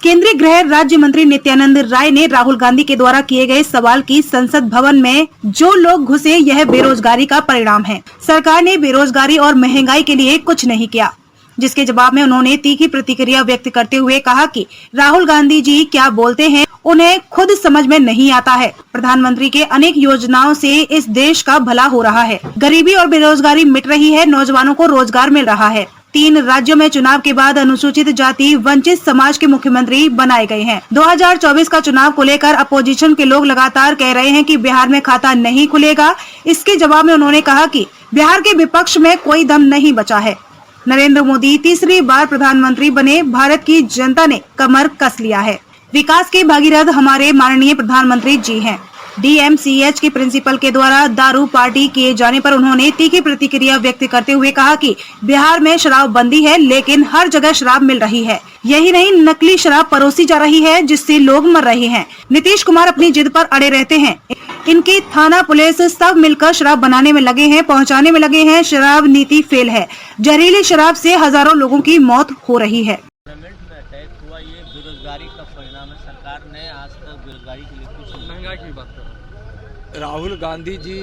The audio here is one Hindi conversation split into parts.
केंद्रीय गृह राज्य मंत्री नित्यानंद राय ने राहुल गांधी के द्वारा किए गए सवाल की संसद भवन में जो लोग घुसे यह बेरोजगारी का परिणाम है। सरकार ने बेरोजगारी और महंगाई के लिए कुछ नहीं किया, जिसके जवाब में उन्होंने तीखी प्रतिक्रिया व्यक्त करते हुए कहा कि राहुल गांधी जी क्या बोलते हैं उन्हें खुद समझ में नहीं आता है। प्रधानमंत्री के अनेक योजनाओं से इस देश का भला हो रहा है, गरीबी और बेरोजगारी मिट रही है, नौजवानों को रोजगार मिल रहा है। 3 राज्यों में चुनाव के बाद अनुसूचित जाति वंचित समाज के मुख्यमंत्री बनाए गए हैं। 2024 का चुनाव को लेकर अपोजिशन के लोग लगातार कह रहे हैं कि बिहार में खाता नहीं खुलेगा। इसके जवाब में उन्होंने कहा कि बिहार के विपक्ष में कोई दम नहीं बचा है। नरेंद्र मोदी तीसरी बार प्रधानमंत्री बने, भारत की जनता ने कमर कस लिया है। विकास के भागीरथ हमारे माननीय प्रधानमंत्री जी हैं। DMCH के प्रिंसिपल के द्वारा दारू पार्टी किए जाने पर उन्होंने तीखी प्रतिक्रिया व्यक्त करते हुए कहा कि बिहार में शराबबंदी है, लेकिन हर जगह शराब मिल रही है। यही नहीं, नकली शराब परोसी जा रही है, जिससे लोग मर रहे हैं। नीतीश कुमार अपनी जिद पर अड़े रहते हैं। इनकी थाना पुलिस सब मिलकर शराब बनाने में लगे हैं, पहुंचाने में लगे हैं। शराब नीति फेल है। जहरीली शराब से हजारों लोगों की मौत हो रही है। बेरोजगारी का परिणाम है। सरकार ने आज तक बेरोजगारी के लिए कुछ महंगाई की बात करो। राहुल गांधी जी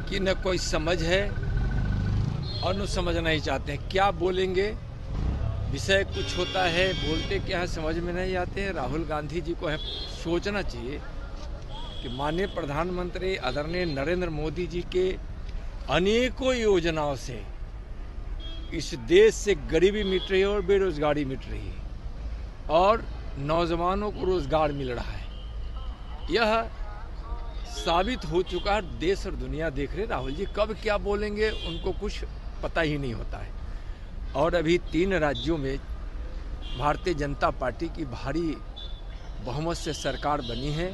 की न कोई समझ है और न समझना ही चाहते हैं। क्या बोलेंगे, विषय कुछ होता है, बोलते क्या है समझ में नहीं आते हैं। राहुल गांधी जी को है सोचना चाहिए कि माननीय प्रधानमंत्री आदरणीय नरेंद्र मोदी जी के अनेकों योजनाओं से इस देश से गरीबी मिट रही है और बेरोजगारी मिट रही है और नौजवानों को रोजगार मिल रहा है। यह साबित हो चुका है, देश और दुनिया देख रहे। राहुल जी कब क्या बोलेंगे उनको कुछ पता ही नहीं होता है। और अभी 3 राज्यों में भारतीय जनता पार्टी की भारी बहुमत से सरकार बनी है।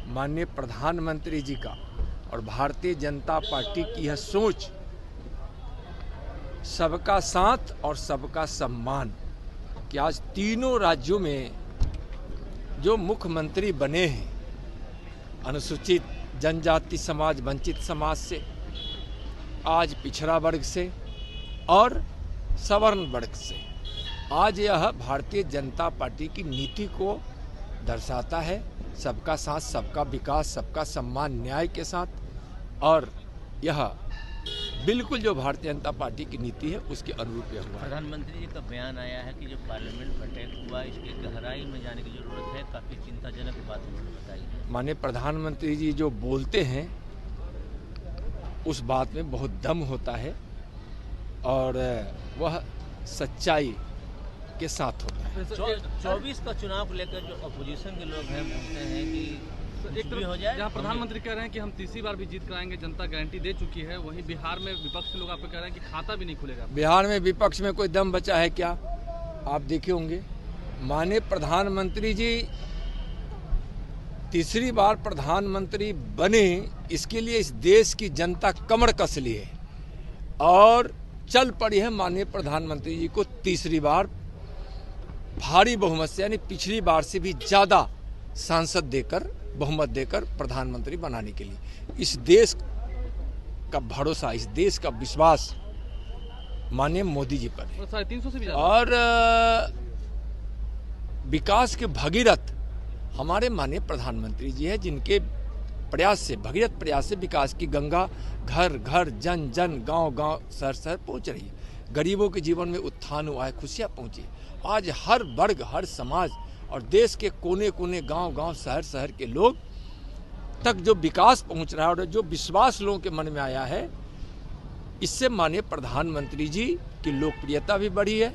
माननीय प्रधानमंत्री जी का और भारतीय जनता पार्टी की यह सोच सबका साथ और सबका सम्मान कि आज तीनों राज्यों में जो मुख्यमंत्री बने हैं अनुसूचित जनजाति समाज, वंचित समाज से, आज पिछड़ा वर्ग से और सवर्ण वर्ग से, आज यह भारतीय जनता पार्टी की नीति को दर्शाता है। सबका साथ, सबका विकास, सबका सम्मान, न्याय के साथ। और यह बिल्कुल जो भारतीय जनता पार्टी की नीति है उसके अनुरूप यह हुआ। प्रधानमंत्री जी का बयान आया है कि जो पार्लियामेंट अटैक हुआ इसकी गहराई में जाने की जरूरत है। काफ़ी चिंताजनक बात उन्होंने बताई। माननीय प्रधानमंत्री जी जो बोलते हैं उस बात में बहुत दम होता है और वह सच्चाई के साथ होता है। 24 का चुनाव को लेकर जो अपोजिशन के लोग हैं बोलते हैं कि एक तरफ हो जाए, जहाँ प्रधानमंत्री कह रहे हैं कि हम तीसरी बार भी जीत कराएंगे, जनता गारंटी दे चुकी है, वहीं बिहार में विपक्ष के लोग आपको कह रहे हैं कि खाता भी नहीं खुलेगा। बिहार में विपक्ष में कोई दम बचा है क्या? आप देखे होंगे माननीय प्रधानमंत्री जी तीसरी बार प्रधानमंत्री बने, इसके लिए इस देश की जनता कमर कस ली है और चल पड़ी है माननीय प्रधानमंत्री जी को तीसरी बार भारी बहुमत से, यानी पिछली बार से भी ज्यादा सांसद देकर, बहुमत देकर प्रधानमंत्री बनाने के लिए। इस देश का भरोसा, इस देश का विश्वास माननीय मोदी जी पर है। 350 से भी और विकास के भगीरथ हमारे माननीय प्रधानमंत्री जी है, जिनके प्रयास से, भगीरथ प्रयास से विकास की गंगा घर घर, जन जन, गांव गांव, शहर शहर पहुंच रही है। गरीबों के जीवन में उत्थान हुआ है, खुशियां पहुंची। आज हर वर्ग, हर समाज और देश के कोने कोने, गांव गांव, शहर शहर के लोग तक जो विकास पहुंच रहा है और जो विश्वास लोगों के मन में आया है, इससे माननीय प्रधानमंत्री जी की लोकप्रियता भी बढ़ी है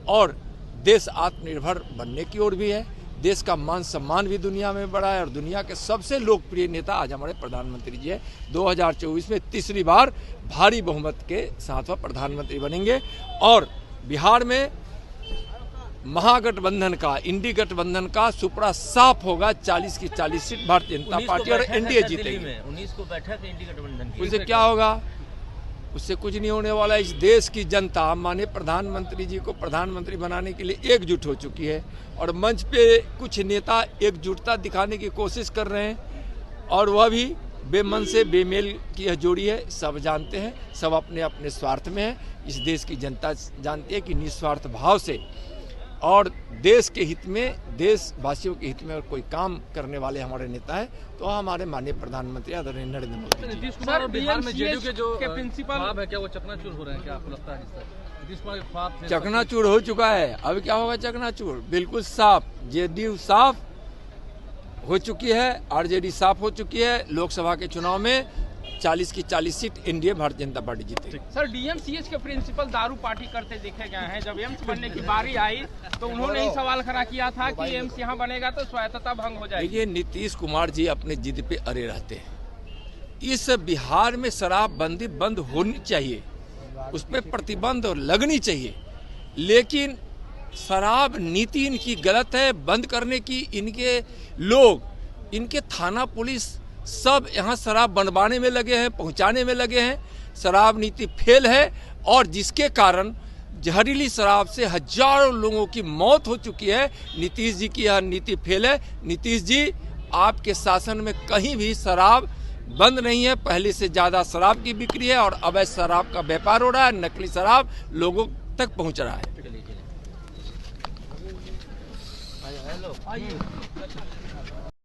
और देश आत्मनिर्भर बनने की ओर भी है। देश का मान सम्मान भी दुनिया में बढ़ा है और दुनिया के सबसे लोकप्रिय नेता आज हमारे प्रधानमंत्री जी है। 2024 में तीसरी बार भारी बहुमत के साथ वह प्रधानमंत्री बनेंगे और बिहार में महागठबंधन का, इंडी गठबंधन का सुपड़ा साफ होगा। 40 की 40 सीट भारतीय जनता पार्टी और एनडीए जीतेगी। 19 को बैठक इंडी गठबंधन की। उससे क्या होगा? उससे कुछ नहीं होने वाला। इस देश की जनता माननीय प्रधानमंत्री जी को प्रधानमंत्री बनाने के लिए एकजुट हो चुकी है और मंच पे कुछ नेता एकजुटता दिखाने की कोशिश कर रहे हैं और वह भी बेमन से बेमेल की यह जोड़ी है, सब जानते हैं, सब अपने अपने स्वार्थ में है। इस देश की जनता जानती है कि निस्वार्थ भाव से और देश के हित में, देशवासियों के हित में अगर कोई काम करने वाले हमारे नेता है तो हमारे माननीय प्रधानमंत्री आदरणीय नरेंद्र मोदी जी। नीतीश कुमार और बिहार में जेडीयू के जो ख्वाब है, क्या वो चकनाचूर हो रहे हैं? क्या आपको लगता है नीतीश कुमार के ख्वाब चकनाचूर हो चुका है? अब क्या होगा चकनाचूर? बिल्कुल साफ, जेडीयू साफ हो चुकी है, आरजेडी साफ हो चुकी है। लोकसभा के चुनाव में 40 की 40 seat NDA Bharatiya Janata party जीतेगी। सर, डीएमसीएच के प्रिंसिपल दारू पार्टी करते देखे गए हैं। जब एम्स बनने की बारी आई तो उन्होंने ही सवाल खड़ा किया था कि एम्स यहाँ बनेगा तो स्वायत्तता भंग हो जाएगी। देखिए, नीतीश कुमार जी अपने जिद पे अड़े रहते हैं। इस बिहार में शराबबंदी बंद होनी चाहिए, उस पर प्रतिबंध लगनी चाहिए, लेकिन शराब नीति इनकी गलत है। बंद करने की इनके लोग, इनके थाना पुलिस सब यहाँ शराब बनवाने में लगे हैं, पहुँचाने में लगे हैं। शराब नीति फेल है और जिसके कारण जहरीली शराब से हजारों लोगों की मौत हो चुकी है। नीतीश जी की यह नीति फेल है। नीतीश जी, आपके शासन में कहीं भी शराब बंद नहीं है। पहले से ज़्यादा शराब की बिक्री है और अवैध शराब का व्यापार हो रहा है, नकली शराब लोगों तक पहुँच रहा है।